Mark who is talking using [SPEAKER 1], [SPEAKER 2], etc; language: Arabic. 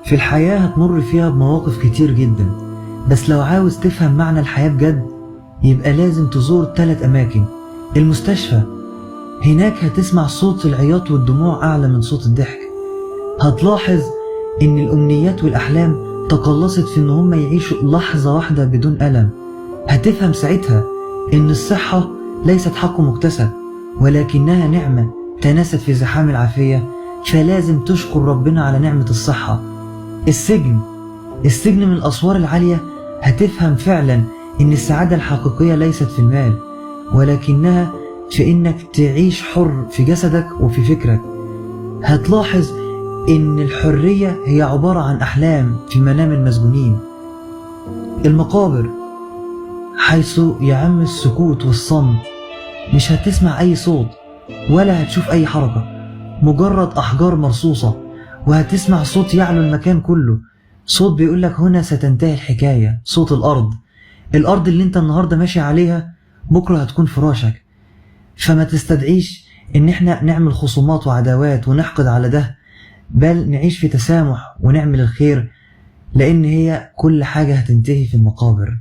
[SPEAKER 1] في الحياة هتمر فيها بمواقف كتير جدا، بس لو عاوز تفهم معنى الحياة بجد يبقى لازم تزور 3 أماكن. المستشفى، هناك هتسمع صوت العياط والدموع أعلى من صوت الضحك. هتلاحظ إن الأمنيات والأحلام تقلصت في إن هم يعيشوا لحظة واحدة بدون ألم. هتفهم ساعتها إن الصحة ليست حق مكتسب، ولكنها نعمة تناست في زحام العافية، فلازم تشكر ربنا على نعمة الصحة. السجن من الأسوار العالية، هتفهم فعلا إن السعادة الحقيقية ليست في المال، ولكنها في إنك تعيش حر في جسدك وفي فكرك. هتلاحظ إن الحرية هي عبارة عن أحلام في منام المسجونين. المقابر، حيث يعم السكوت والصمت، مش هتسمع أي صوت ولا هتشوف أي حركة، مجرد أحجار مرصوصة، وهتسمع صوت يعلو المكان كله، صوت بيقولك هنا ستنتهي الحكاية. صوت الأرض اللي انت النهاردة ماشي عليها بكرة هتكون فراشك. فما تستدعيش ان احنا نعمل خصومات وعداوات ونحقد على ده، بل نعيش في تسامح ونعمل الخير، لان هي كل حاجة هتنتهي في المقابر.